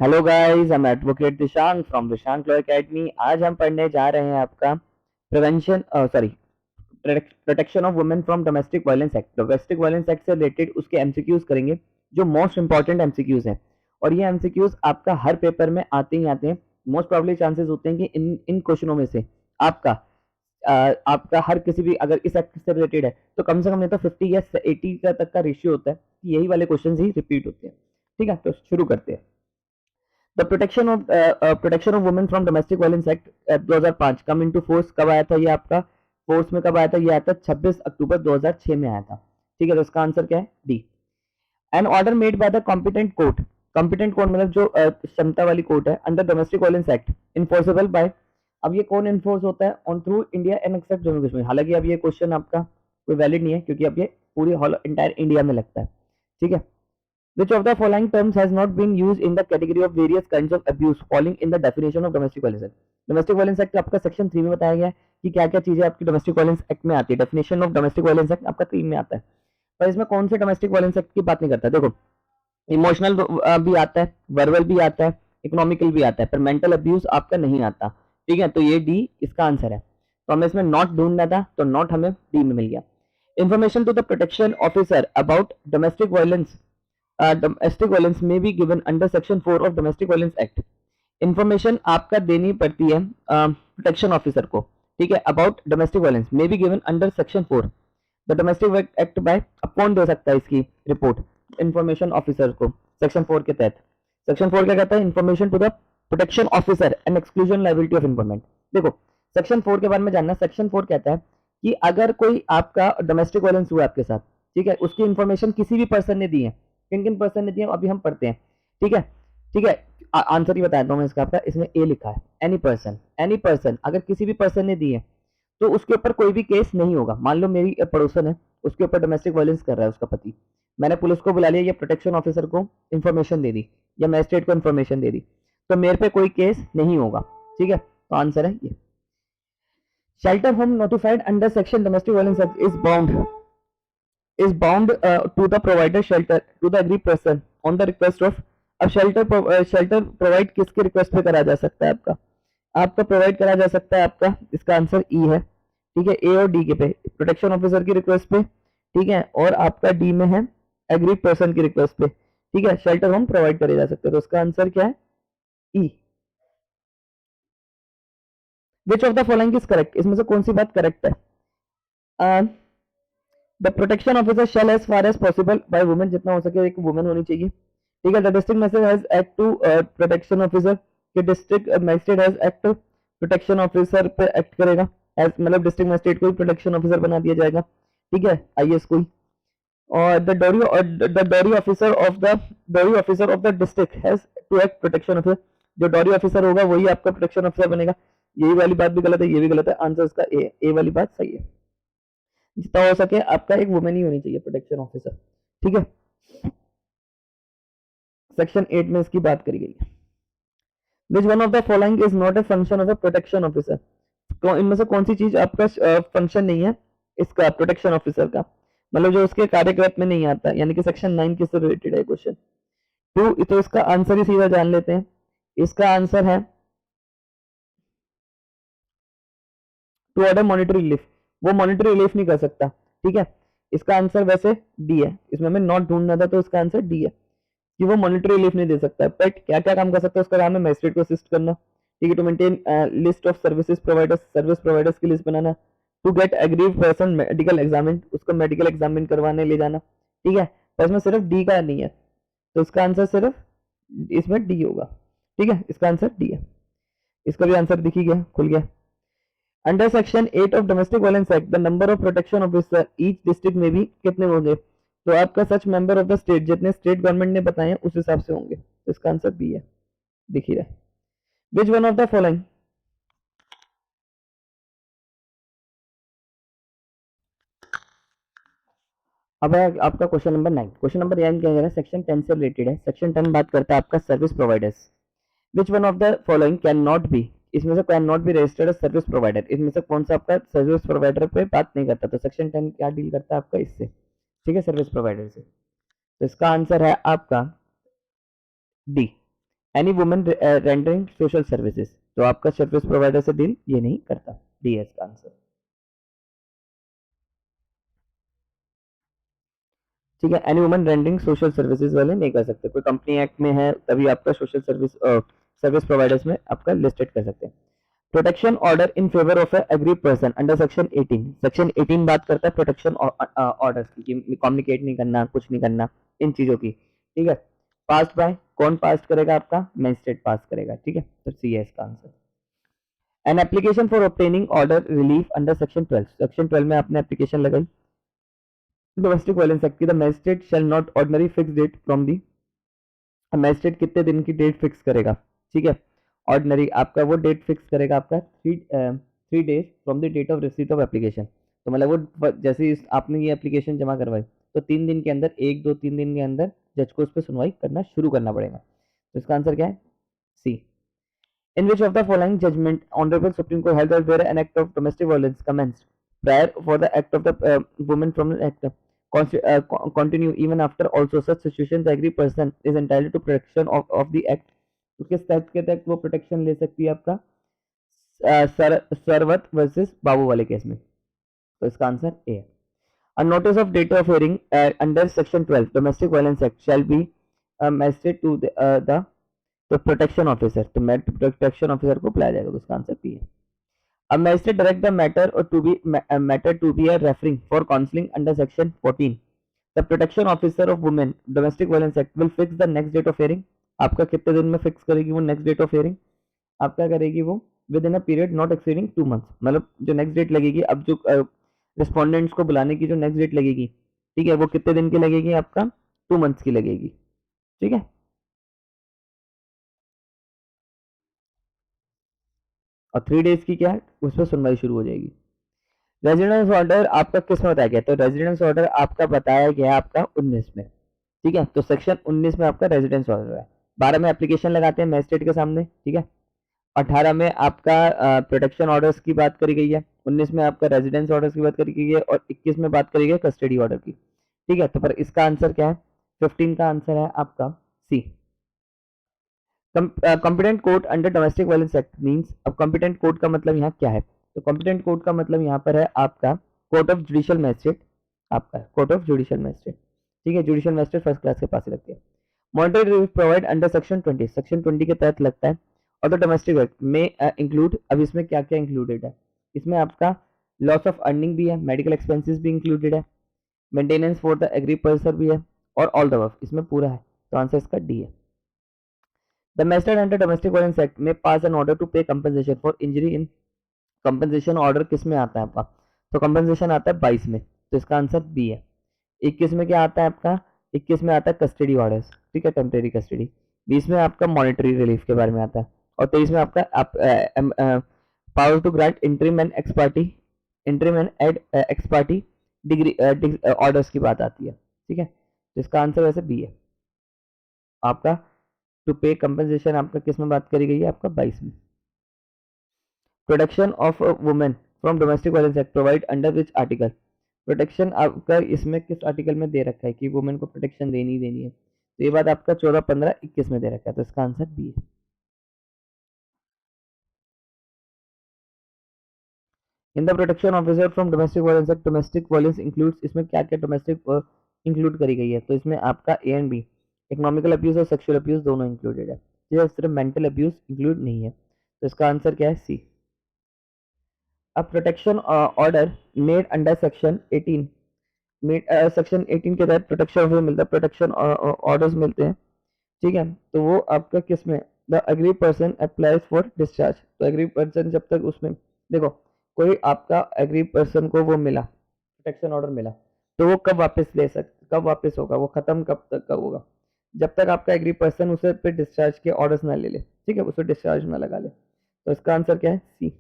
Hello guys, हम advocate Dishank from Dishank law academy. आज हम पढ़ने जा रहे हैं आपका prevention sorry protection of women from domestic violence act. Domestic violence act से रिलेटेड उसके एमसीक्यूज करेंगे, जो मोस्ट इंपॉर्टेंट एमसीक्यूज हैं। और ये एमसीक्यूज आपका हर पेपर में आते ही आते हैं। मोस्ट प्रॉब्ली चांसेस होते हैं कि इन इन क्वेश्चनों में से आपका आपका हर किसी भी अगर इस एक्ट से रिलेटेड है तो कम से कम नहीं तो 50 या 80 का तक का रेशियो होता है कि यही वाले क्वेश्चन ही रिपीट होते हैं। ठीक है, तो शुरू करते हैं। The protection of women from domestic violence act 2005 come into force कब आया था? ये आपका फोर्स में कब आया था? ये आया था 26 अक्टूबर 2006 में आया था। ठीक है, तो इसका आंसर क्या है? D. An order made by the competent court. Competent court मतलब जो क्षमता वाली कोर्ट है, under domestic violence act enforceable by. अब ये कौन इन्फोर्स होता है? On through India and except Jammu Kashmir. हालांकि अब ये क्वेश्चन आपका कोई वैलिड नहीं है क्योंकि अब ये पूरी इंटायर इंडिया में लगता है। ठीक है, which of the following terms has not been used in the category of various kinds of abuse falling in the definition of domestic violence act? Domestic violence act आपका सेक्शन 3 में बताया गया है कि क्या क्या चीजें आपकी डोमेस्टिक वायलेंस एक्ट में आती है। Definition of domestic violence act आपका 3 में आता है, पर इसमें कौन से डोमेस्टिक वायलेंस एक्ट की बात नहीं करता? देखो, इमोशनल भी आता है, वर्बल भी आता है, इकोनॉमिकल भी आता है, पर मेंटल अब्यूज आपका नहीं आता। ठीक है, तो ये डी इसका आंसर है। तो हमें इसमें नॉट ढूंढना था, तो नॉट हमें डी में मिल गया। Information to the protection officer about domestic violence may be given under section 4 of domestic violence act. Information आपका देनी पड़ती है प्रोटेक्शन ऑफिसर को। ठीक है, about domestic violence may be given under section 4 the domestic act by. अब कौन दे सकता है इसकी रिपोर्ट? इंफॉर्मेशन ऑफिसर को, सेक्शन 4 के तहत। सेक्शन 4 क्या कहता है? Information to the protection officer and exclusion liability of informant. देखो, सेक्शन 4 के बारे में जानना। सेक्शन 4 कहता है कि अगर कोई आपका डोमेस्टिक वायलेंस हुआ आपके साथ, ठीक है, उसकी इंफॉर्मेशन किसी भी पर्सन ने दी है। किन किन पर्सन ने दी है अभी हम पढ़ते हैं। ठीक है, ठीक है, आंसर ही बताया मैं इसका आपका। इसमें ए लिखा है, एनी पर्सन अगर किसी भी पर्सन ने दी है तो उसके ऊपर कोई भी केस नहीं होगा। मान लो मेरी पड़ोसन है, उसके ऊपर डोमेस्टिक वायलेंस कर रहा है उसका पति, मैंने पुलिस को बुला लिया या प्रोटेक्शन ऑफिसर को इन्फॉर्मेशन दे दी या मैजिस्ट्रेट को इन्फॉर्मेशन दे दी, तो मेरे पे कोई केस नहीं होगा। ठीक है, तो आंसर है ये। Shelter home notified under section domestic violence act is bound to the provider shelter to the aggrieved person on the request of. अब शेल्टर प्रोवाइड किसके रिक्वेस्ट पे करा जा सकता है? आपका आपका प्रोवाइड करा जा सकता है आपका, इसका आंसर ई है। ठीक है, ए और डी के पे, प्रोटेक्शन ऑफिसर की रिक्वेस्ट पे, ठीक है, और आपका डी में है एग्री पर्सन की रिक्वेस्ट पे। ठीक है, शेल्टर होम प्रोवाइड करे जा सकते हैं, तो इसका आंसर क्या है? E. Which of the following is correct? इसमें से कौन सी बात करेक्ट है? The protection officer shall as far as possible by women, जितना हो सके एक वुमेन होनी चाहिए। ठीक है, the district magistrate has act to protection officer, कि district magistrate has act protection officer पे एक्ट करेगा, एज मतलब डिस्ट्रिक्ट मैजिस्ट्रेट को ही प्रोटेक्शन ऑफिसर बना दिया जाएगा। ठीक है, आईएएस को ही। और dowry officer of the district has to act protection officer, जो डोरी ऑफिसर होगा वही आपका प्रोटेक्शन ऑफिसर बनेगा। यही वाली बात भी गलत है, ये भी गलत है। आंसर इसका ए वाली बात सही है। जितना हो सके आपका एक वुमेन ही होनी चाहिए प्रोटेक्शन ऑफिसर। ठीक है, सेक्शन 8 में इसकी बात करी गई है। Which one of the following is not a function of a protection officer? तो इनमें से कौन सी चीज आपका फंक्शन नहीं है इसका प्रोटेक्शन ऑफिसर का, मतलब जो उसके कार्यक्रम में नहीं आता, यानी कि सेक्शन 9 किससे रिलेटेड है क्वेश्चन? तो इसका आंसर ही सीधा जान लेते हैं। इसका आंसर है टू ऑर्डर मॉनिटरी रिलीफ। वो मॉनिटरी रिलीफ नहीं कर सकता। ठीक है, इसका आंसर वैसे डी है। इसमें हमें नॉट ढूंढना था, तो इसका आंसर डी है कि वो मॉनिटरी रिलीफ नहीं दे सकता। बट क्या क्या काम कर सकता है? उसका काम है मैजिस्ट्रेट को असिस्ट करना। ठीक है, to maintain list of services providers, service providers की लिस्ट बनाना। To get aggrieved person medical examine, उसको मेडिकल एग्जामिन करवाने ले जाना। ठीक है, पर इसमें सिर्फ डी का नहीं है, तो इसका आंसर सिर्फ इसमें डी होगा। ठीक है, इसका आंसर डी है। इसका भी आंसर दिख ही गया, खुल गया। Under section 8 of domestic violence act the number of protection officer each district में भी कितने होंगे? तो आपका सच मेंबर ऑफ द स्टेट, जितने स्टेट गवर्नमेंट ने बताए हैं उस हिसाब से होंगे, तो इसका आंसर बी है, दिख ही रहा है। Which one of the following? अब है आपका क्वेश्चन नंबर 9। क्वेश्चन नंबर 9 क्या है? सेक्शन 10 से रिलेटेड है। सेक्शन 10 बात करता है आपका service providers. Which one of the following can not be? इसमें से can not be registered service provider, इसमें से कौन सा आपका सर्विस प्रोवाइडर पे बात नहीं करता? तो सेक्शन 10 क्या डील करता है आपका इससे? ठीक है, सर्विस प्रोवाइडर से। तो इसका आंसर है आपका D. Any women rendering social services, तो आपका सर्विस प्रोवाइडर से डील ये नहीं करता। डी है इसका आंसर। ठीक है, any woman rendering social services वाले नहीं कर सकते, कोई कंपनी एक्ट में है तभी आपका सोशल सर्विस सर्विस प्रोवाइडर्स में आपका लिस्टेड कर सकते हैं। Protection order in favour of aggrieved person under section 18, section 18 बात करता है प्रोटेक्शन ऑर्डर्स की, कि कम्युनिकेट नहीं करना, कुछ नहीं करना, इन चीजों की। ठीक है, पास बाय कौन पास करेगा, आपका मैजिस्ट्रेट पास करेगा। ठीक है, तो सी है इसका answer. An application for obtaining order relief under section 12, section 12 में आपने एप्लीकेशन लगाई डोमेस्टिक वायलेंस एक्ट की, the magistrate shall not ordinary fix date from the, magistrate कितने दिन की डेट फिक्स करेगा। ठीक है, ऑर्डिनरी आपका वो डेट फिक्स करेगा आपका 3 days from the date of receipt of application, तो मतलब वो जैसे ही आपने ये एप्लीकेशन जमा करवाई तो 3 दिन के अंदर, 1 2 3 दिन के अंदर जज को उस पर सुनवाई करना शुरू करना पड़ेगा। तो इसका आंसर क्या है, सी। In which of the following judgment Honorable Supreme Court held that where an act of domestic violence commenced prior for the act of the woman from the act continue even after also such situations the agree person is entitled to protection of the act, तो किस type के तहत वो protection ले सकती है आपका, Sarwat versus बाबू वाले केस में, तो इसका आंसर ए है। A notice of date of hearing under section 12 domestic violence act shall be magistrate to the तो प्रोटेक्शन ऑफिसर, तो प्रोटेक्शन ऑफिसर को बुलाया जाएगा, तो उसका आंसर पी है। अब magistrate direct the matter to be referring for counselling under section 14, the protection officer of women domestic violence act will fix the next date of hearing, आपका कितने दिन में फिक्स करेगी वो नेक्स्ट डेट ऑफ हियरिंग, आपका करेगी वो with in a period not exceeding 2 months, मतलब जो नेक्स्ट डेट लगेगी, अब जो रिस्पोंडेंट्स को बुलाने की जो नेक्स्ट डेट लगेगी, ठीक है, वो कितने दिन की लगेगी, आपका 2 months की लगेगी। ठीक है, और 3 days की क्या है, उस पर सुनवाई शुरू हो जाएगी। रेजिडेंस ऑर्डर आपका किस में बताया गया, तो रेजिडेंस ऑर्डर आपका बताया गया आपका 19 में। ठीक है, तो सेक्शन 19 में आपका रेजिडेंस ऑर्डर है। 12 में एप्लीकेशन लगाते हैं मैजिस्ट्रेट के सामने। ठीक है, 18 में आपका प्रोटेक्शन ऑर्डर्स की बात करी गई है, 19 में आपका रेजिडेंस ऑर्डर्स की बात करी गई है, और 21 में बात करी गई है कस्टडी ऑर्डर की। ठीक है, तो पर इसका आंसर क्या है, 15 का आंसर है आपका C. Competent court under domestic violence act means, अब कॉम्पिटेंट कोर्ट का मतलब यहाँ क्या है, तो कॉम्पिटेंट कोर्ट का मतलब यहाँ पर है आपका कोर्ट ऑफ जुडिशियल मैजिस्ट्रेट, आपका कोर्ट ऑफ जुडिशियल मैजिस्ट्रेट। ठीक है, जुडिशियल मैजिस्ट्रेट फर्स्ट क्लास के पास ही लगती है। Monetary relief provide under section 20, section 20 के तहत लगता है, और द डोमेस्टिक एक्ट में इंक्लूड, अब इसमें क्या क्या इंक्लूडेड है, इसमें आपका लॉस ऑफ अर्निंग भी है, मेडिकल एक्सपेंसेस भी इंक्लूडेड है, maintenance for the aggrieved person भी है, और ऑल द अबव इसमें पूरा है, तो आंसर इसका डी है। The magistrate under Domestic Violence Act may pass an order to pay compensation for injury in, compensation order किस में आता है आपका, तो compensation आता है 22 में, तो इसका आंसर बी है। 21 में क्या आता है आपका, 21 में आता है कस्टडी ऑर्डर्स, ठीक है, टेम्परेरी कस्टडी। 20 में आपका मॉनिटरी रिलीफ के बारे में आता है, और 23 में आपका power to grant interim and ex parte degree orders की बात आती है। ठीक है, तो इसका आंसर वैसे बी है आपका। टू पे कंपनसेशन आपका किस में बात करी गई है, आपका 22 में। Protection of women from domestic violence act provide under which article, protection आपका इसमें किस आर्टिकल में दे रखा है कि वुमेन को प्रोटेक्शन देनी ही देनी है, तो ये बात आपका 14, 15, 21 में दे रखा है, तो इसका आंसर बी है। In the protection officer from domestic violence act, domestic violence includes, इसमें क्या क्या डोमेस्टिक इंक्लूड करी गई है, तो इसमें आपका A and B, economical abuse और सेक्सुअल अब्यूज दोनों इंक्लूडेड है, सिर्फ मेंटल अब्यूज इंक्लूड नहीं है, तो इसका आंसर क्या है, सी। अब protection order made under section 18, section 18 के तहत प्रोटेक्शन ऑर्डर मिलता है, प्रोटेक्शन ऑर्डर्स मिलते हैं। ठीक है, तो वो आपका किस में, the aggrieved person applies for discharge, तो एग्री पर्सन जब तक उसमें, देखो कोई आपका एग्री पर्सन को वो मिला, प्रोटेक्शन ऑर्डर मिला, तो वो कब वापस ले कब वापस होगा, वो खत्म कब तक कब होगा, जब तक आपका एग्री पर्सन उसे पे डिस्चार्ज के ऑर्डर्स ना ले ले। ठीक है, उसे डिस्चार्ज ना लगा ले, तो इसका आंसर क्या है, C.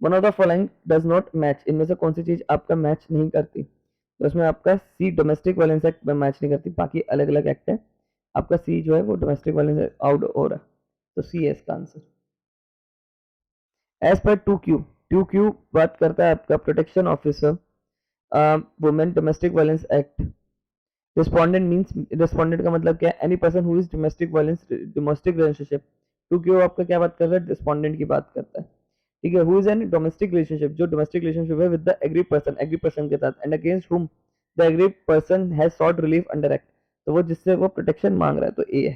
One of the following does not match, इनमें से कौन सी चीज आपका मैच नहीं करती, तो इसमें आपका सी डोमेस्टिक वायलेंस एक्ट में मैच नहीं करती, बाकी अलग अलग एक्ट है, आपका सी जो है वो डोमेस्टिक वायलेंस आउट हो रहा है, तो सी है इसका answer. As per 2Q, 2Q बात करता है आपका protection officer women domestic violence act, respondent means, respondent का मतलब क्या है, any person who is domestic violence, domestic relationship. टू क्यों आपका क्या बात कर रहा है, रिस्पोंडेंट की बात करता है, ठीक है। Who is an domestic relationship, जो डोमेस्टिक रिलेशनशिप है विद द एग्री पर्सन के साथ, and against whom the aggrieved person has sought relief under act, तो वो जिससे वो प्रोटेक्शन मांग रहा है, तो ए है,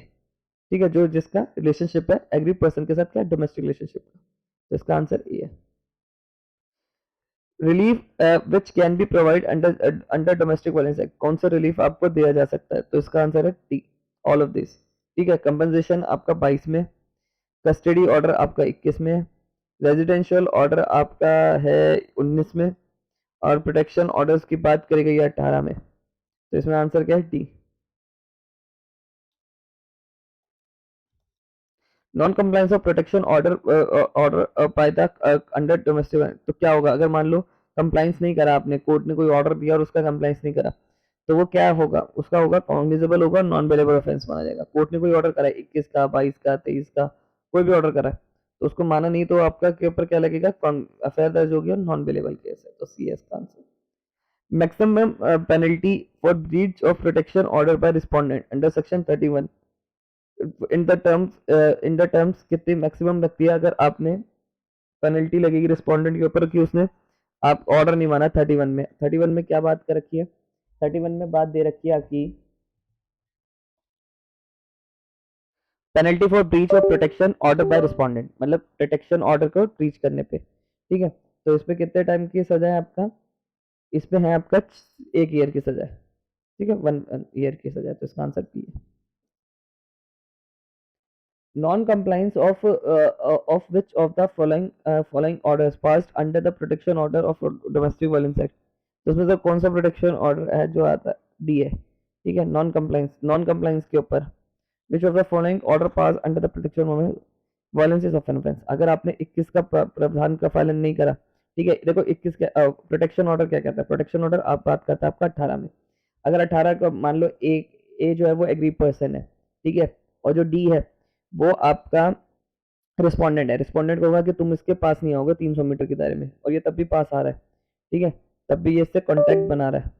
ठीक है, जो जिसका रिलेशनशिप है एग्री पर्सन के साथ, क्या डोमेस्टिक रिलेशनशिप का, तो इसका आंसर ए है। Relief which can be provide under under domestic violence act, कौन सा रिलीफ आपको दिया जा सकता है, तो इसका आंसर है टी, ऑल ऑफ दिस, ठीक है। कंपनसेशन आपका 22 में, कस्टडी ऑर्डर आपका 21 में, रेजिडेंशियल ऑर्डर आपका है 19 में, और प्रोटेक्शन ऑर्डर्स की बात करी गई है 18 में, तो इसमें आंसर क्या है, D. Non compliance of protection order order by the under domestic, तो क्या होगा, अगर मान लो कंप्लायंस नहीं करा आपने, कोर्ट ने कोई ऑर्डर दिया और उसका कंप्लायंस नहीं करा, तो वो क्या होगा, उसका होगा कॉग्निजेबल होगा, नॉन बेलेबल ऑफेंस माना जाएगा। कोर्ट ने कोई ऑर्डर करा है 21 का, 22 का, 23 का, कोई भी ऑर्डर करा है, तो उसको माना नहीं, तो आपका के ऊपर क्या लगेगा, अफेयर दर्ज हो गया, नॉन बेलेबल केस है, तो सी एस का answer. Maximum penalty for breach of protection order by respondent under section 31, in the terms कितनी मैक्सिमम लगती है, अगर आपने पेनल्टी लगेगी रिस्पोंडेंट के ऊपर कि उसने आप ऑर्डर नहीं माना। 31 में, 31 में क्या बात कर रखी है, 31 में बात दे रखी है कि penalty for breach of protection order by respondent, मतलब प्रोटेक्शन ऑर्डर को ब्रीच करने पे, ठीक है। तो इसमें कितने टाइम की सजा है आपका, इसमें है आपका 1 ईयर की सजा है, ठीक है, 1 ईयर की सजा है, तो इसका आंसर पी है। Non-compliance of which of the following orders passed under the protection order of domestic violence act, तो उसमें से कौन सा प्रोटेक्शन ऑर्डर है जो आता है, डी है, ठीक है। नॉन कंप्लाइंस के ऊपर, विच of the following order pass under the protection of violence is of an offence, अगर आपने 21 का प्रावधान का पालन नहीं करा, ठीक है। देखो 21 का प्रोटेक्शन ऑर्डर क्या कहता है, प्रोटेक्शन ऑर्डर आप बात करता है आपका 18 में, अगर 18 का मान लो ए जो है वो एग्री पर्सन है, ठीक है, और जो डी है वो आपका रिस्पोंडेंट है, रिस्पोंडेंट को होगा कि तुम इसके पास नहीं आओगे 300 मीटर के दायरे में, और ये तब भी पास आ रहा है, ठीक है, तब भी ये इससे कांटेक्ट बना रहा है,